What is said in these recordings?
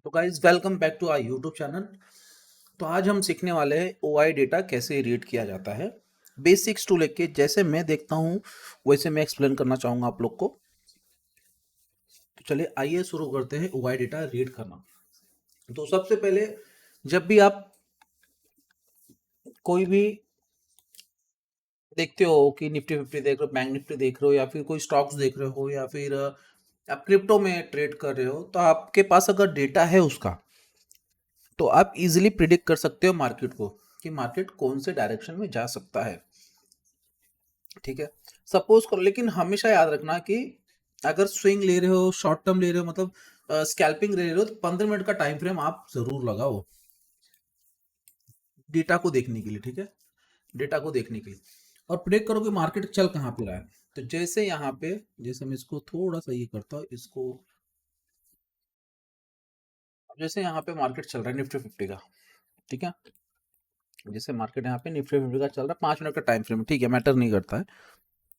तो guys welcome back to our YouTube channel. तो आज हम सीखने वाले हैं ओआई डेटा कैसे रीड किया जाता है, बेसिक्स टू लेके जैसे मैं देखता हूँ वैसे मैं एक्सप्लेन करना चाहूँगा आप लोग को। तो चलिए आइए शुरू करते हैं ओआई डेटा रीड करना। तो सबसे पहले जब भी आप कोई भी देखते हो कि निफ्टी फिफ्टी देख रहे हो, बैंक निफ्टी देख रहे हो, या फिर कोई स्टॉक्स देख रहे हो, या फिर आप क्रिप्टो में ट्रेड कर रहे हो, तो आपके पास अगर डेटा है उसका, तो आप इजीली प्रिडिक्ट कर सकते हो मार्केट को कि मार्केट कौन से डायरेक्शन में जा सकता है। ठीक है, सपोज करो, लेकिन हमेशा याद रखना कि अगर स्विंग ले रहे हो, शॉर्ट टर्म ले रहे हो, मतलब स्कैल्पिंग ले रहे हो, तो 15 मिनट का टाइम फ्रेम आप जरूर लगाओ डेटा को देखने के लिए। ठीक है, डेटा को देखने के लिए और प्रेडिक्ट करो कि मार्केट चल कहाँ पे रहा है। तो जैसे यहाँ पे, जैसे मैं इसको थोड़ा सा ये करता हूँ इसको, जैसे यहाँ पे मार्केट चल रहा है निफ्टी फिफ्टी का। ठीक है, जैसे मार्केट यहाँ पे निफ्टी फिफ्टी का चल रहा है 5 मिनट का टाइम फ्रेम, ठीक है, मैटर नहीं करता है।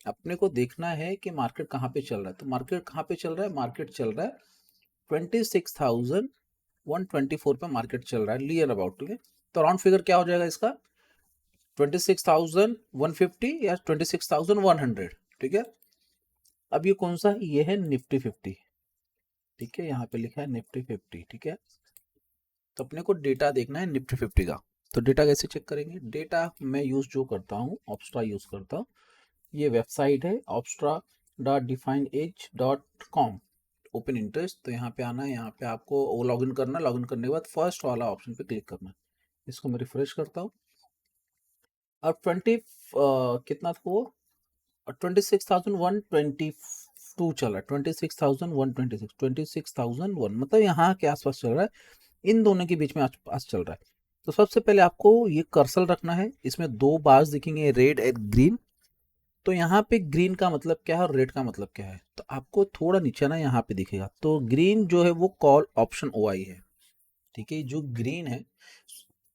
अपने को देखना है कि मार्केट कहाँ पे चल रहा है। तो मार्केट कहाँ पे चल रहा है? मार्केट चल रहा है 26,124 पे मार्केट चल रहा है, नियर अबाउट। ठीक है, तो राउंड फिगर क्या हो जाएगा इसका? 26,150 या 26,100। ठीक है, अब ये कौन सा है? ये है निफ्टी फिफ्टी। ठीक है, यहाँ पे लिखा है निफ्टी फिफ्टी। ठीक है, तो अपने को डेटा देखना है निफ्टी फिफ्टी का। तो डेटा कैसे चेक करेंगे? डेटा मैं यूज जो करता हूँ, ऑप्स्ट्रा यूज करता हूँ। ये वेबसाइट है opstra.defineedge.com, ओपन इंटरेस्ट। तो यहाँ पे आना है, यहाँ पे आपको वो लॉगिन करना है। लॉगिन करने के बाद फर्स्ट वाला ऑप्शन पे क्लिक करना है। इसको मैं रिफ्रेश करता हूँ। अब 20 कितना था वो? 26,122 चल रहा है। 26,126, 26,001, मतलब यहाँ के आसपास चल रहा है। इन दोनों के बीच में आसपास चल रहा है। तो सबसे पहले आपको ये कर्सर रखना है। इसमें दो बार्स दिखेंगे, रेड एंड ग्रीन। तो यहाँ पे ग्रीन का मतलब क्या है और रेड का मतलब क्या है? तो आपको थोड़ा नीचे ना यहाँ पे दिखेगा। तो ग्रीन जो है वो कॉल ऑप्शन ओआई है। ठीक है, जो ग्रीन है,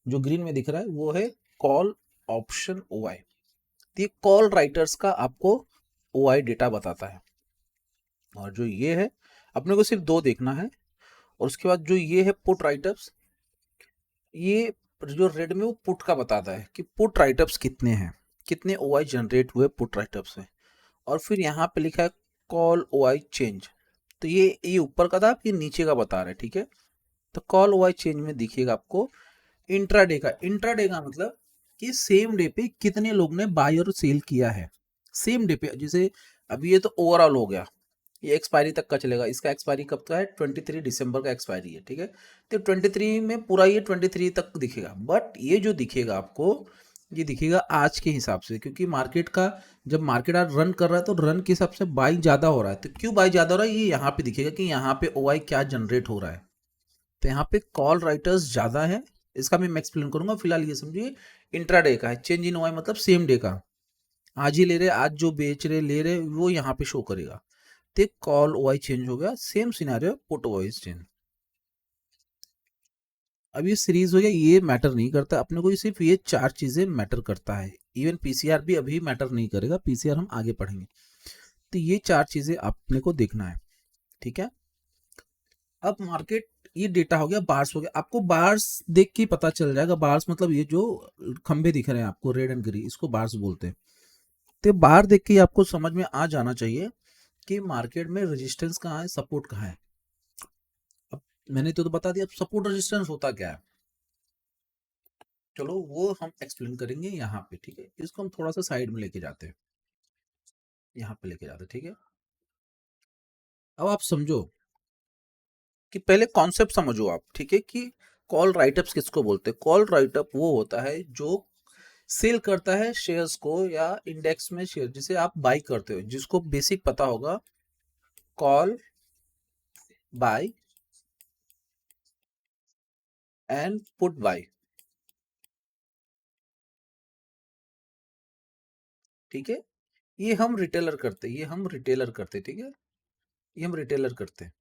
जो ग्रीन में दिख रहा है वो है कॉल ऑप्शन ओआई। तो ये कॉल राइटर्स का आपको ओआई डेटा बताता है। और जो ये है, अपने को सिर्फ दो देखना है। और उसके बाद जो ये है पुट राइटर्स, ये जो रेड में वो पुट का बताता है कि पुट राइटअप्स कितने हैं, कितने ओआई जनरेट हुए पुट राइटअप्स में। और फिर यहाँ पे लिखा है कॉल ओआई चेंज। तो ये ऊपर का था, ये नीचे का बता रहा है। ठीक है, तो कॉल ओआई चेंज में दिखिएगा आपको इंट्राडे का। इंट्राडे का मतलब कि सेम डे पे कितने लोग ने बाय और सेल किया है सेम डे पे। जैसे अभी ये तो ओवरऑल हो गया, ये एक्सपायरी तक का चलेगा। इसका एक्सपायरी कब का है? 23 दिसंबर का एक्सपायरी है। ठीक है, तो 23 में पूरा ये 23 तक दिखेगा। बट ये जो दिखेगा आपको, ये दिखेगा आज के हिसाब से, क्योंकि मार्केट का, जब मार्केट आज रन कर रहा है तो रन के हिसाब से बाइंग ज़्यादा हो रहा है। तो क्यों बाइंग ज़्यादा हो रहा है, ये यहाँ पे दिखेगा कि यहाँ पे ओआई क्या जनरेट हो रहा है। तो यहाँ पे कॉल राइटर्स ज़्यादा है। इसका मैं एक्सप्लेन करूंगा, फिलहाल ये समझिए इंट्राडे का है। चेंज इन ओआई मतलब सेम डे का, आज ही ले रहे, आज जो बेच रहे ले रहे वो यहाँ पे शो करेगा। तो कॉल ओआई चेंज हो गया, same scenario put OI change. अब ये सीरीज हो गया, ये मैटर नहीं करता अपने को, ये सिर्फ ये चार चीजें मैटर करता है। इवन पीसीआर भी अभी मैटर नहीं करेगा, पीसीआर हम आगे पढ़ेंगे। तो ये चार चीजें अपने को देखना है। ठीक है, अब मार्केट, ये डेटा हो गया, बार्स हो गया। आपको बार्स देख के पता चल जाएगा। बार्स मतलब ये जो खंबे दिख रहे हैं आपको रेड एंड ग्रीन, इसको बार्स बोलते हैं। तो बार देख के आपको समझ में आ जाना चाहिए कि मार्केट में रेजिस्टेंस कहाँ है, सपोर्ट कहाँ है। अब मैंने तो बता दिया, अब सपोर्ट रेजिस्टेंस होता क्या है, चलो वो हम एक्सप्लेन करेंगे यहाँ पे। ठीक है, इसको हम थोड़ा सा साइड में लेके जाते हैं, यहाँ पे लेके जाते हैं। ठीक है, अब आप समझो कि पहले कॉन्सेप्ट समझो आप। ठीक है, कि कॉल राइटअप्स किसको बोलते हैं? कॉल राइटअप वो होता है जो सेल करता है शेयर्स को, या इंडेक्स में शेयर जिसे आप बाई करते हो, जिसको बेसिक पता होगा, call by and put by. ठीक है, ये हम रिटेलर करते हैं, ये हम रिटेलर करते हैं। ठीक है, ये हम रिटेलर करते हैं,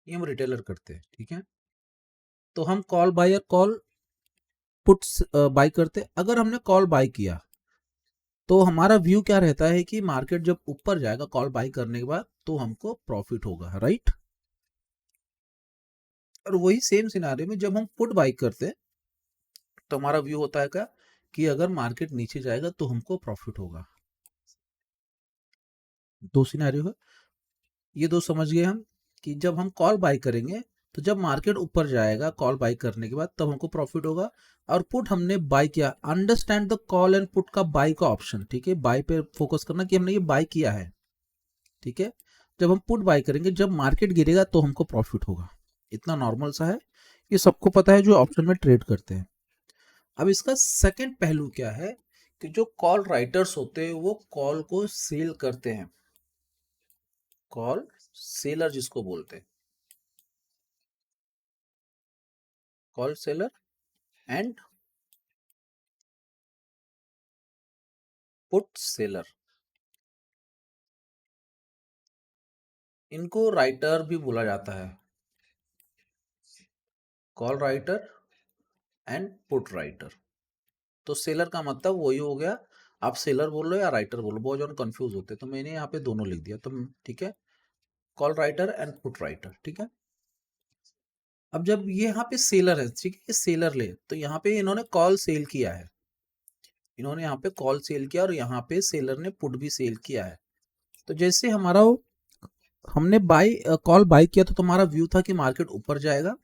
ये हम रिटेलर करते हैं। ठीक है, तो हम कॉल बाय और कॉल पुट्स बाय करते हैं। अगर हमने कॉल बाय किया तो हमारा व्यू क्या रहता है कि मार्केट जब ऊपर जाएगा कॉल बाय करने के बाद, तो हमको प्रॉफिट होगा, राइट। और वही सेम सिनारियो में जब हम पुट बाई करते हैं तो हमारा व्यू होता है क्या कि अगर मार्केट नीचे जाएगा तो हमको प्रॉफिट होगा। दो सिनारियो है, ये दो समझ गए हम कि जब हम कॉल बाई करेंगे तो जब मार्केट ऊपर जाएगा कॉल बाई करने के बाद तब हमको प्रॉफिट होगा। और पुट हमने बाई किया, understand the call and put का बाई का ऑप्शन, ठीक है, बाई पे फोकस करना कि हमने ये बाई किया है, ठीक है। जब हम पुट बाई करेंगे जब मार्केट गिरेगा तो हमको प्रॉफिट होगा, इतना नॉर्मल सा है, ये सबको पता है जो ऑप्शन में ट्रेड करते हैं। अब इसका सेकंड पहलू क्या है कि जो कॉल राइटर्स होते हैं वो कॉल को सेल करते हैं, कॉल सेलर जिसको बोलते हैं, call seller and put seller, इनको राइटर भी बोला जाता है, call writer and put writer. तो सेलर का मतलब वही हो गया, आप सेलर बोल रहे हो या राइटर बोल रहे हो, बहुत जन कंफ्यूज होते हैं, तो मैंने यहाँ पे दोनों लिख दिया, तो ठीक है, call writer and put writer, ठीक है। अब जब ये यहाँ पे सेलर है, ठीक है, ये सेलर ले, तो यहाँ पे इन्होंने कॉल सेल किया है, इन्होंने यहाँ पे कॉल सेल किया और यहाँ पे सेलर ने पुट भी सेल किया है। तो जैसे हमारा हमने बाई कॉल बाई किया तो तुम्हारा व्यू था कि मार्केट ऊपर जाएगा,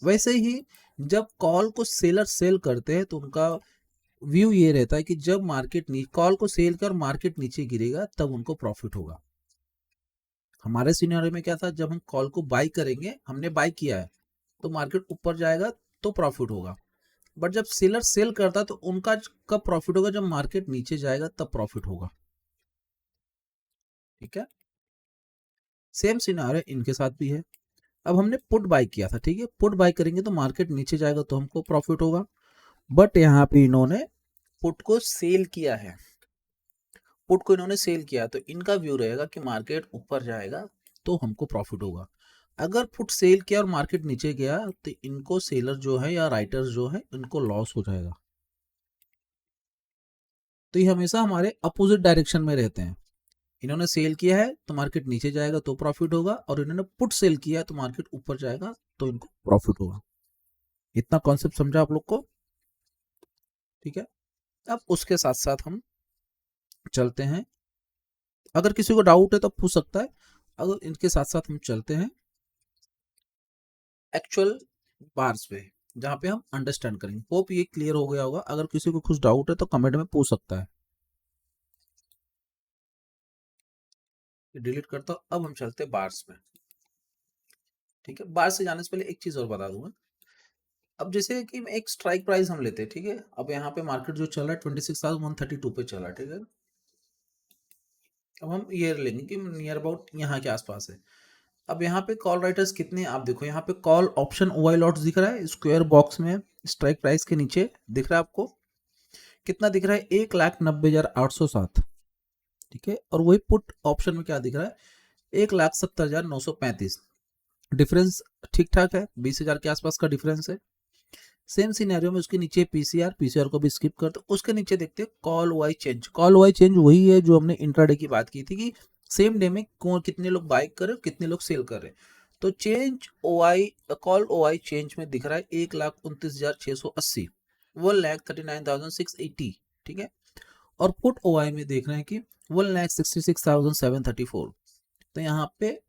वैसे ही जब कॉल को सेलर सेल करते हैं तो उनका व्यू ये रहता है कि जब मार्केट कॉल को सेल कर मार्केट नीचे गिरेगा तब उनको प्रॉफिट होगा। हमारे सिनेरियो में क्या था, जब हम कॉल को बाई करेंगे, हमने बाई किया है तो मार्केट ऊपर जाएगा तो प्रॉफिट होगा, बट जब सेलर सेल करता है तो उनका कब प्रॉफिट होगा, जब मार्केट नीचे जाएगा तब प्रॉफिट होगा, ठीक है। सेम सिनेरियो इनके साथ भी है। अब हमने पुट बाई किया था, ठीक है, पुट बाई करेंगे तो मार्केट नीचे जाएगा तो हमको प्रॉफिट होगा, बट यहाँ पे इन्होंने पुट को सेल किया है, पुट को इन्होंने सेल किया तो इनका व्यू रहेगा कि मार्केट ऊपर जाएगा तो हमको प्रॉफिट होगा। अगर पुट सेल किया और मार्केट नीचे गया तो इनको सेलर जो है या राइटर्स जो है इनको लॉस हो जाएगा। तो ये हमेशा हमारे अपोजिट डायरेक्शन में रहते हैं, इन्होंने सेल किया है तो मार्केट नीचे जाएगा तो प्रॉफिट होगा, और इन्होंने पुट सेल किया है तो मार्केट ऊपर जाएगा तो इनको प्रॉफिट होगा। इतना कॉन्सेप्ट समझा आप लोग को, ठीक है। अब उसके साथ साथ हम चलते हैं, अगर किसी को डाउट है तो पूछ सकता है, अगर इनके साथ साथ हम चलते हैं एक्चुअल बार्स पे जहाँ पे हम अंडरस्टैंड करेंगे। होप ये क्लियर हो गया होगा, अगर किसी को कुछ डाउट है तो कमेंट में पूछ सकता है। डिलीट करता हूँ, अब हम चलते हैं बार्स में, ठीक है। बार्स से जाने से पहले एक चीज और बता दूंगा, अब जैसे कि एक स्ट्राइक प्राइस हम लेते हैं, ठीक है, अब यहाँ पे मार्केट जो चल रहा है 26,132 पे चल रहा है, ठीक है। अब हम ईयर लेंगे कि नियर अबाउट यहाँ के आसपास है। अब यहाँ पे कॉल राइटर्स कितने, आप देखो यहाँ पे कॉल ऑप्शन ओआई लॉट्स दिख रहा है स्क्वायर बॉक्स में, स्ट्राइक प्राइस के नीचे दिख रहा है आपको, कितना दिख रहा है, 1,90,807, ठीक है। और वही पुट ऑप्शन में क्या दिख रहा है, 1,70,935, डिफरेंस ठीक ठाक है, 20,000 के आसपास का डिफरेंस है। सेम सिनेरियो में उसके नीचे पीसीआर, पीसीआर को भी स्किप करते, उसके नीचे देखते call Y change, call Y change वही है जो हमने इंट्राडे की बात की थी कि सेम डे में कौन कितने लोग बाय कर रहे कितने लोग सेल कर रहे। तो change OI, call OI change में दिख रहा है 1,29,680, 1,39,680, ठीक है। और पुट ओआई में देख रहे हैं कि 1,66,734। तो यहाँ पे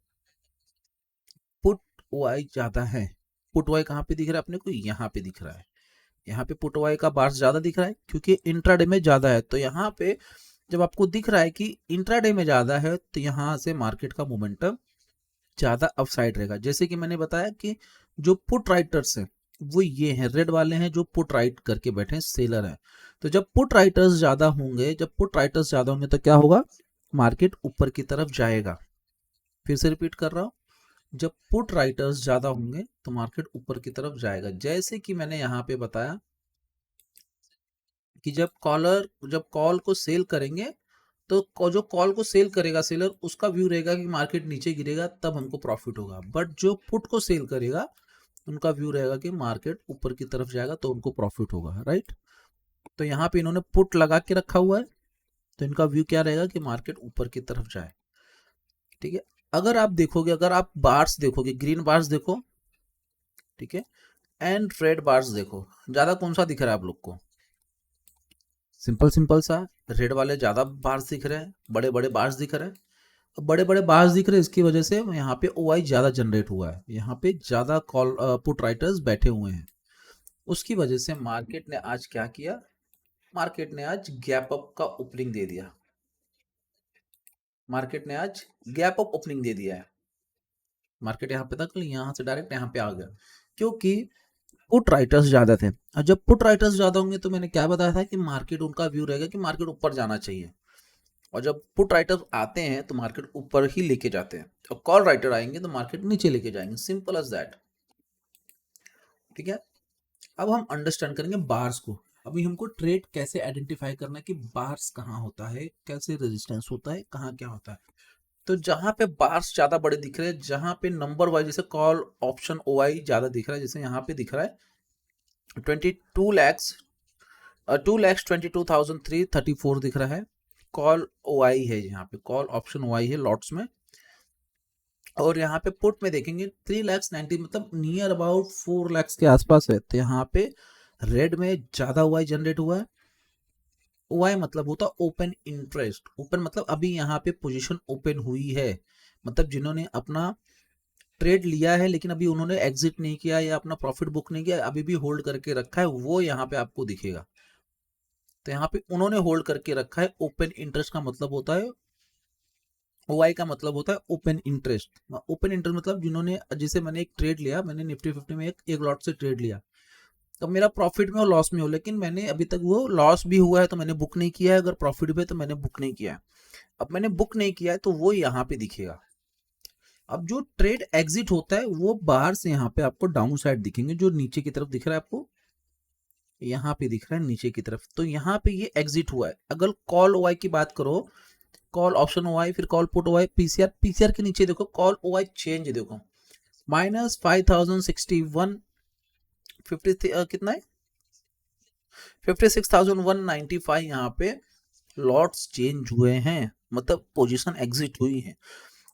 पुट ओआई ज्यादा है, पुट वाई कहाँ पे दिख रहा है अपने को, यहाँ पे दिख रहा है, यहाँ पे पुट वाई का बार्स ज्यादा दिख रहा है क्योंकि इंट्राडे में ज्यादा है। तो यहाँ पे जब आपको दिख रहा है कि इंट्राडे में ज्यादा है तो यहाँ से मार्केट का मोमेंटम ज्यादा अपसाइड रहेगा। जैसे कि मैंने बताया कि जो पुट राइटर्स हैं वो ये हैं, रेड वाले हैं जो पुट राइट करके बैठे हैं, सेलर हैं। तो जब पुट राइटर्स ज्यादा होंगे, जब पुट राइटर्स ज्यादा होंगे तो क्या होगा, मार्केट ऊपर की तरफ जाएगा। फिर से रिपीट कर रहा हूं, जब पुट राइटर्स ज्यादा होंगे तो मार्केट ऊपर की तरफ जाएगा। जैसे कि मैंने यहाँ पे बताया कि जब कॉल को सेल करेंगे तो जो कॉल को सेल करेगा सेलर, उसका व्यू रहेगा कि मार्केट नीचे गिरेगा तब हमको प्रॉफिट होगा, बट जो पुट को सेल करेगा उनका व्यू रहेगा कि मार्केट ऊपर की तरफ जाएगा तो उनको प्रॉफिट होगा, राइट। तो यहाँ पे इन्होंने पुट लगा के रखा हुआ है तो इनका व्यू क्या रहेगा कि मार्केट ऊपर की तरफ जाए। ठीक है। अगर आप देखोगे, अगर आप बार्स देखोगे, ग्रीन बार्स देखो, ठीक है, एंड रेड बार्स देखो, ज्यादा कौन सा दिख रहा है आप लोग को? सिंपल सिंपल सा, रेड वाले ज्यादा बार्स दिख रहे हैं, बड़े बड़े बार्स दिख रहे हैं। अब बड़े बड़े बार्स दिख रहे हैं, इसकी वजह से यहाँ पे ओआई ज्यादा जनरेट हुआ है, यहाँ पे ज्यादा कॉल पुट राइटर्स बैठे हुए हैं। उसकी वजह से मार्केट ने आज क्या किया, मार्केट ने आज गैप अप का ओपनिंग दे दिया, मार्केट ने आज गैप अप ओपनिंग दे दिया है। मार्केट यहाँ पे था, कल यहाँ से डायरेक्ट यहाँ पे आ गया, क्योंकि पुट राइटर्स ज्यादा थे। और जब पुट राइटर्स ज्यादा होंगे तो मैंने क्या बताया था कि मार्केट, उनका व्यू रहेगा कि मार्केट ऊपर जाना चाहिए, और जब पुट राइटर्स आते हैं तो मार्केट ऊपर ही लेके जाते हैं, और कॉल राइटर आएंगे तो मार्केट नीचे लेके जाएंगे, सिंपल एज दैट। ठीक है। अब हम अंडरस्टैंड करेंगे बार्स को। अभी हमको ट्रेड कैसे आइडेंटिफाई करना है कि बार्स कहाँ होता है, कैसे रेजिस्टेंस होता है, कहाँ क्या होता है। तो जहां पे बार्स ज्यादा बड़े दिख रहे हैं, जहां पे नंबर वाइज, जैसे कॉल ऑप्शन ओआई ज्यादा दिख रहा है, जैसे यहाँ पे दिख रहा है 22 लैक्स, 2,22,334 दिख रहा है, कॉल ओआई है, यहाँ पे कॉल ऑप्शन ओआई है लॉट्स में। और यहाँ पे पुट में देखेंगे 3,90,000, मतलब नियर अबाउट 4 लाख के आसपास है। तो यहाँ पे रेड में ज्यादा ओआई जनरेट हुआ है। ओआई मतलब होता ओपन इंटरेस्ट, ओपन मतलब अभी यहाँ पे पोजीशन ओपन हुई है, मतलब जिन्होंने अपना ट्रेड लिया है लेकिन अभी उन्होंने एग्जिट नहीं किया या अपना प्रॉफिट बुक नहीं किया, अभी भी होल्ड करके रखा है, वो यहाँ पे आपको दिखेगा। तो यहाँ पे उन्होंने होल्ड करके रखा है। ओपन इंटरेस्ट का मतलब होता है, ओआई का मतलब होता है ओपन इंटरेस्ट। ओपन इंटरेस्ट मतलब जिन्होंने, जैसे मैंने एक ट्रेड लिया, मैंने निफ्टी 50 में एक लॉट से ट्रेड लिया, तो मेरा प्रॉफिट में हो लॉस में हो, लेकिन मैंने अभी तक वो लॉस भी हुआ है तो मैंने बुक नहीं किया है, अगर प्रॉफिट भी है तो मैंने बुक नहीं किया है। अब मैंने बुक नहीं किया है तो वो यहाँ पे दिखेगा। अब जो ट्रेड एग्जिट होता है वो बाहर से यहाँ पे आपको डाउन साइड दिखेंगे, जो नीचे की तरफ दिख रहा है आपको, यहाँ पे दिख रहा है नीचे की तरफ, तो यहाँ पे ये एग्जिट हुआ है। अगर कॉल ओआई की बात करो, कॉल ऑप्शन ओआई, फिर call put OI, PCR, PCR के नीचे देखो कॉल ओआई चेंज देखो, -5,061, 50 कितना है, 56,195 यहाँ पे लॉट्स चेंज हुए हैं, मतलब पोजीशन एग्जिट हुई है।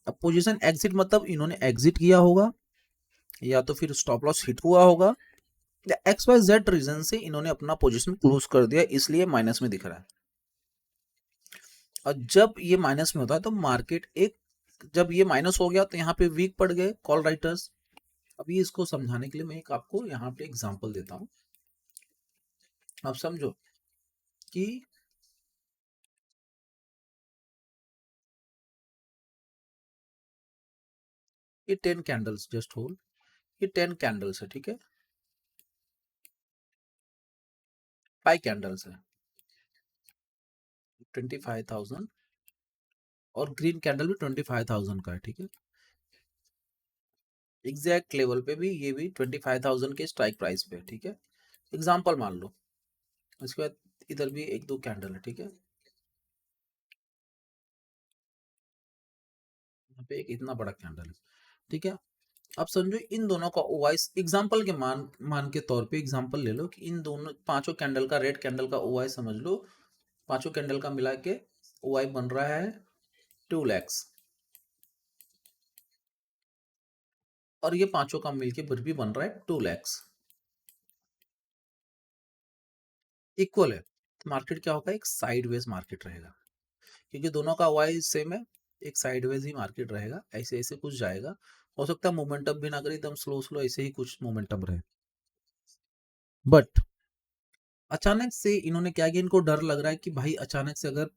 अब पोजीशन एग्जिट मतलब इन्होंने एग्जिट किया होगा, या तो फिर स्टॉप लॉस हिट हुआ होगा, या एक्स वाई जेड रीजन से इन्होंने अपना पोजीशन क्लोज कर दिया, इसलिए माइनस में दिख रहा है। और जब ये माइनस में होता है तो मार्केट एक, जब ये माइनस हो गया तो यहाँ पे वीक पड़ गए कॉल राइटर्स। अभी इसको समझाने के लिए मैं एक आपको यहाँ पे एग्जांपल देता हूँ, आप समझो कि ये 10 कैंडल्स, जस्ट होल्ड, ये 10 कैंडल्स है, ठीक है, 5 कैंडल्स है, 25,000, और ग्रीन कैंडल भी 25,000 का है, ठीक है। एग्जैक्ट लेवल पे भी ये भी 25,000 के स्ट्राइक प्राइस पे, ठीक है, एग्जाम्पल मान लो। उसके बाद इधर भी एक दो कैंडल है, ठीक है, यहाँ पे एक इतना बड़ा कैंडल है, ठीक है। अब समझो इन दोनों का ओवाई, एग्जाम्पल के मान मान के तौर पे एग्जाम्पल ले लो कि इन दोनों पांचों कैंडल का, रेड कैंडल का ओवाई समझ लो, पांचों कैंडल का मिला के ओवाई बन रहा है 2 lakhs, और ये पांचों का मिलके फिर भी बन रहा है 2 lakhs, इक्वल है। तो मार्केट क्या होगा, एक साइडवेज मार्केट रहेगा, क्योंकि दोनों का ओवाई सेम है, एक साइडवेज ही मार्केट रहेगा, ऐसे ऐसे कुछ जाएगा। हो सकता है मोमेंटम भी ना करे, एकदम स्लो स्लो ऐसे ही कुछ मोमेंटम रहे, बट अचानक से इन्होंने क्या किया, इनको डर लग रहा है कि भाई अचानक से अगर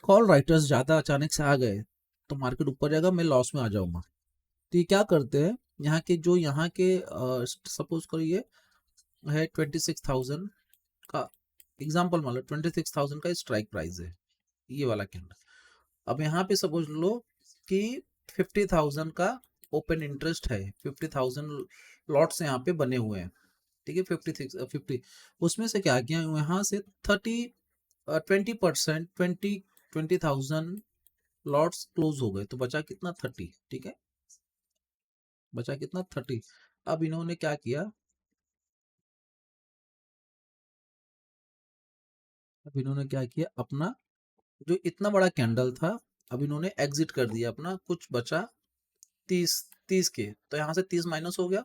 कॉल राइटर्स ज्यादा अचानक से आ गए तो मार्केट ऊपर जाएगा, मैं लॉस में आ जाऊंगा। तो ये क्या करते हैं, यहाँ के जो यहाँ के सपोज करिए है 26,000 का एग्जाम्पल मान लो, 26,000 का स्ट्राइक प्राइस है ये वाला कैंडल। अब यहाँ पे सपोज लो कि 50,000 का ओपन इंटरेस्ट है, 50,000 लॉट्स यहाँ पे बने हुए हैं, ठीक है, 50, उसमें से क्या किया, यहाँ से 20%, 20,000 लॉट्स क्लोज हो गए, तो बचा कितना, 30, ठीक है, बचा कितना, 30। अब इन्होंने क्या किया, अब इन्होंने क्या किया, अपना जो इतना बड़ा कैंडल था अब इन्होंने एग्जिट कर दिया अपना, कुछ बचा 30 के, तो यहाँ से 30 माइनस हो गया,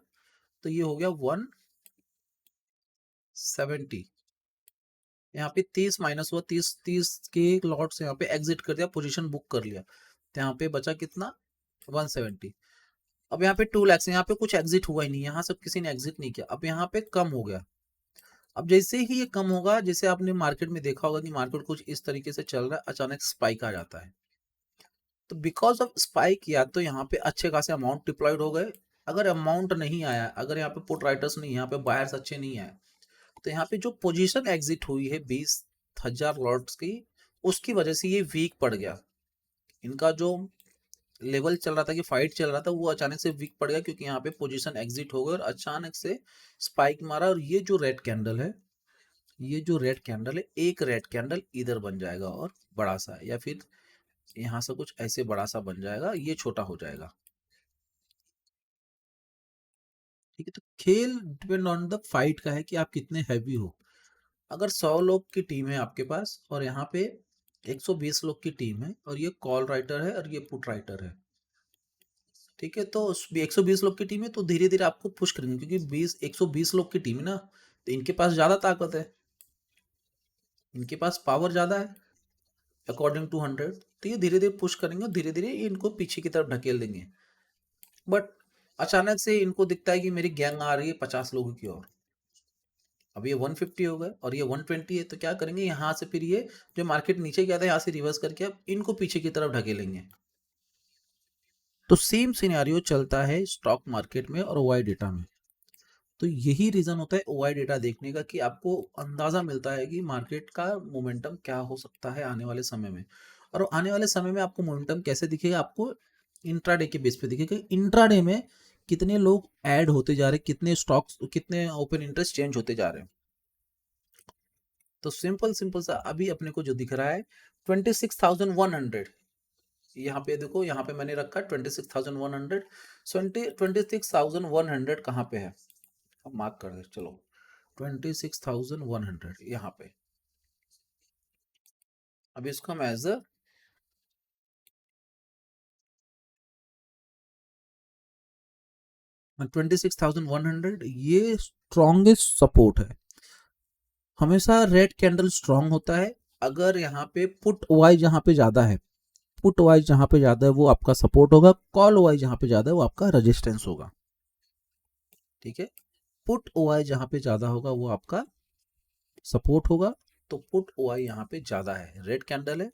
तो ये हो गया 170। यहाँ पे 30 माइनस हुआ, 30 के लॉट से यहाँ पे एग्जिट कर दिया, पोजीशन बुक कर लिया, तो यहाँ पे बचा कितना, 170। अब यहाँ पे 2 लाख, यहाँ पे कुछ एग्जिट हुआ ही नहीं, यहाँ सब किसी ने एग्जिट नहीं किया, अब यहाँ पे कम हो गया। अब जैसे ही ये कम होगा, जैसे आपने मार्केट में देखा होगा कि मार्केट कुछ इस तरीके से चल रहा है, अचानक स्पाइक आ जाता है, तो बिकॉज ऑफ स्पाइक या तो यहाँ पे अच्छे खासे अमाउंट डिप्लॉयड हो गए, अगर अमाउंट नहीं आया, अगर यहाँ पे पुट राइटर्स नहीं, यहाँ पे बायर्स अच्छे नहीं आए, तो यहाँ पे जो पोजीशन एग्जिट हुई है 20,000 लॉट्स की, उसकी वजह से ये वीक पड़ गया। इनका जो लेवल चल रहा था कि फाइट चल रहा था, वो अचानक से वीक पड़ गया, क्योंकि यहाँ पे पोजीशन एग्जिट हो गई और अचानक से स्पाइक मारा। और ये जो रेड कैंडल है, ये जो रेड कैंडल है, एक रेड कैंडल इधर बन जाएगा और बड़ा सा, या फिर यहाँ से कुछ ऐसे बड़ा सा बन जाएगा, ये छोटा हो जाएगा। ठीक है, तो खेल डिपेंड ऑन द फाइट का है कि आप कितने हैवी हो। अगर 100 लोग की टीम है आपके पास, और यहाँ पे 120 लोग की टीम है, और ये कॉल राइटर है और ये पुट राइटर है, ठीक है, तो 120 लोग की टीम है, तो धीरे धीरे आपको पुश करेंगे, क्योंकि 120 लोग की टीम है ना, तो इनके पास ज्यादा ताकत है, इनके पास पावर ज्यादा है अकॉर्डिंग टू 100, तो ये धीरे धीरे पुश करेंगे, धीरे धीरे इनको पीछे की तरफ ढकेल देंगे। बट अचानक से इनको दिखता है कि मेरी गैंग आ रही है 50 लोगों की ओर, अब ये 150 हो गए और ये 120 है, तो क्या करेंगे, यहाँ से फिर ये जो मार्केट नीचे गया था, यहाँ से रिवर्स करके अब इनको पीछे की तरफ ढकेलेंगे। तो सेम सिनेरियो चलता है स्टॉक मार्केट में और ओआई डेटा में। तो यही रीजन होता है ओआई डेटा देखने का, कि आपको अंदाजा मिलता है कि मार्केट का मोमेंटम क्या हो सकता है आने वाले समय में। और आने वाले समय में आपको मोमेंटम कैसे दिखेगा, आपको इंट्राडे के बेस पे दिखेगा। इंट्राडे में कितने लोग ऐड होते जा रहे हैं, कितने स्टॉक्स, कितने ओपन इंटरेस्ट चेंज होते जा रहे हैं। तो सिंपल सिंपल सा अभी अपने को जो दिख रहा है 26,100, यहाँ पे देखो, यहाँ पे मैंने रखा 26,100। 26,100 कहाँ पे है, अब मार्क कर दे, चलो 26,100 यहाँ पे। अब इसको हम एज अ 26,100, ये स्ट्रॉन्गेस्ट सपोर्ट है। हमेशा रेड कैंडल स्ट्रांग होता है, अगर यहाँ पे पुट वाई जहाँ पे ज्यादा है, पुट वाइज जहां पे ज्यादा है वो आपका सपोर्ट होगा, कॉल वाइज जहां पे ज्यादा है वो आपका रेजिस्टेंस होगा। ठीक है, पुट ओआई जहां पे ज्यादा होगा वो आपका सपोर्ट होगा। तो पुट ओआई यहाँ पे ज्यादा है, रेड कैंडल है,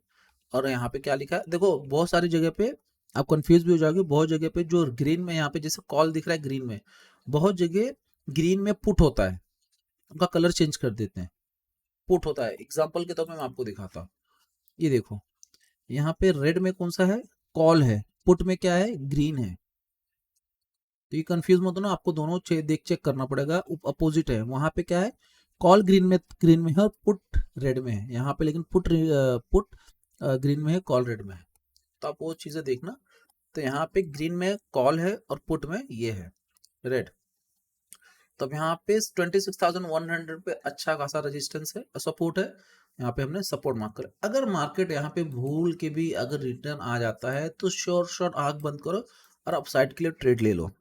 और यहाँ पे क्या लिखा है देखो, बहुत सारी जगह पे आप कंफ्यूज भी हो जाओगे। बहुत जगह पे जो ग्रीन में यहाँ पे जैसे कॉल दिख रहा है ग्रीन में, बहुत जगह ग्रीन में पुट होता है, उनका कलर चेंज कर देते हैं, पुट होता है। एग्जाम्पल के तौर पर मैं आपको दिखाता हूँ, ये देखो, यहाँ पे रेड में कौन सा है, कॉल है, पुट में क्या है, ग्रीन है। तो ये कंफ्यूज मत हो ना, आपको दोनों देख चेक करना पड़ेगा, अपोजिट है। वहां पे क्या है, कॉल ग्रीन में है और पुट रेड में है, यहाँ पे लेकिन पुट ग्रीन में है, कॉल रेड में है। तो आप वो चीजें देखना। तो यहाँ पे ग्रीन में कॉल है और पुट में ये है रेड। तो अब यहाँ पे 26,100 पे अच्छा खासा रेजिस्टेंस है, सपोर्ट है, यहाँ पे हमने सपोर्ट मार्क कर। अगर मार्केट यहाँ पे भूल के भी अगर रिटर्न आ जाता है, तो श्योर शॉट आंख बंद करो और अपसाइड के लिए ट्रेड ले लो।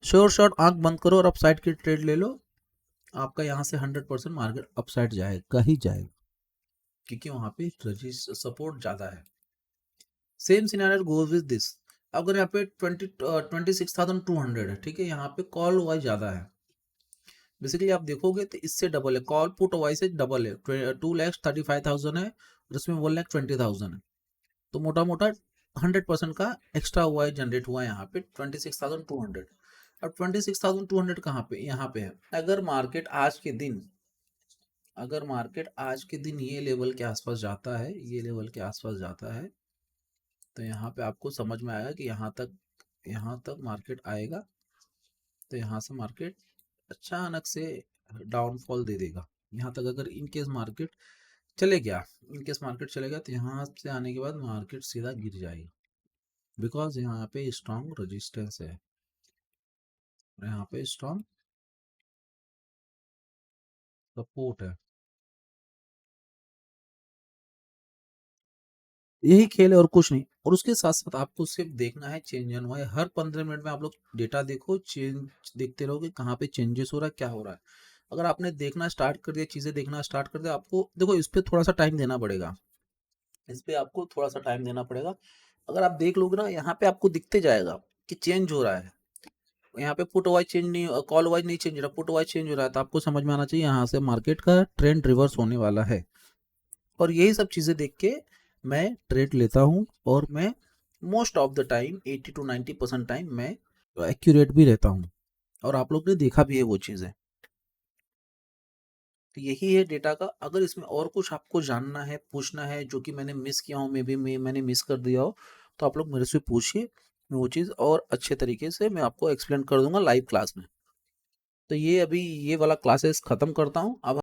श्योर शॉट आंख बंद करो और अपसाइड की ट्रेड ले लो। आपका यहाँ से 100% मार्केट अपसाइड जाएगा ही जाएगा, क्योंकि वहां पे सपोर्ट ज्यादा है। Same scenario goes with this. अगर यहाँ पे 26,200 है, ठीक है, यहाँ पे कॉल वाइज ज्यादा है, बेसिकली आप देखोगे तो इससे डबल है, कॉल पुट वाइज से डबल है, 2,35,000 है और इसमें 1,20,000 है। तो मोटा मोटा 100% का एक्स्ट्रा हुआ है, जनरेट हुआ है यहाँ पे 26,200। अब 26,200 कहाँ पे, यहाँ पे है। अगर मार्केट आज के दिन ये लेवल के आसपास जाता है, ये लेवल के आसपास जाता है, तो यहाँ पे आपको समझ में आएगा कि यहाँ तक मार्केट आएगा, तो यहाँ से मार्केट अचानक से डाउनफॉल दे देगा। यहाँ तक अगर इनकेस मार्केट चले गया, तो यहाँ से आने के बाद मार्केट सीधा गिर जाएगा, बिकॉज यहाँ पे स्ट्रॉन्ग रेजिस्टेंस है, यहाँ पे स्ट्रॉन्ग सपोर्ट है। यही खेल है और कुछ नहीं। और उसके साथ साथ आपको सिर्फ देखना है चेंज एंड वाई। हर 15 मिनट में आप लोग डेटा देखो, चेंज देखते रहो कि कहाँ पे चेंजेस हो रहा है, क्या हो रहा है। अगर आपने देखना स्टार्ट कर दिया, चीज़ें देखना स्टार्ट कर दिया, आपको देखो इस पे थोड़ा सा टाइम देना पड़ेगा, इस पे आपको थोड़ा सा टाइम देना पड़ेगा। अगर आप देख लोगे ना, यहाँ पे आपको दिखते जाएगा कि चेंज हो रहा है। यहाँ पे पुट वाइज चेंज नहीं, कॉल वाइज नहीं चेंज हो रहा, पुट वाइज चेंज हो रहा है, तो आपको समझ में आना चाहिए यहाँ से मार्केट का ट्रेंड रिवर्स होने वाला है। और यही सब चीज़ें देख के मैं ट्रेड लेता हूँ, और मैं most of the time 80 to 90% time मैं एक्यूरेट भी रहता हूँ, और आप लोग ने देखा भी है वो चीज़ें। तो यही है डेटा का। अगर इसमें और कुछ आपको जानना है, पूछना है, जो कि मैंने मिस किया हो, मे बी मैंने मिस कर दिया हो, तो आप लोग मेरे से पूछिए, मैं वो चीज़ और अच्छे तरीके से मैं आपको एक्सप्लेन कर दूंगा लाइव क्लास में। तो ये अभी ये वाला क्लासेस ख़त्म करता हूँ अब।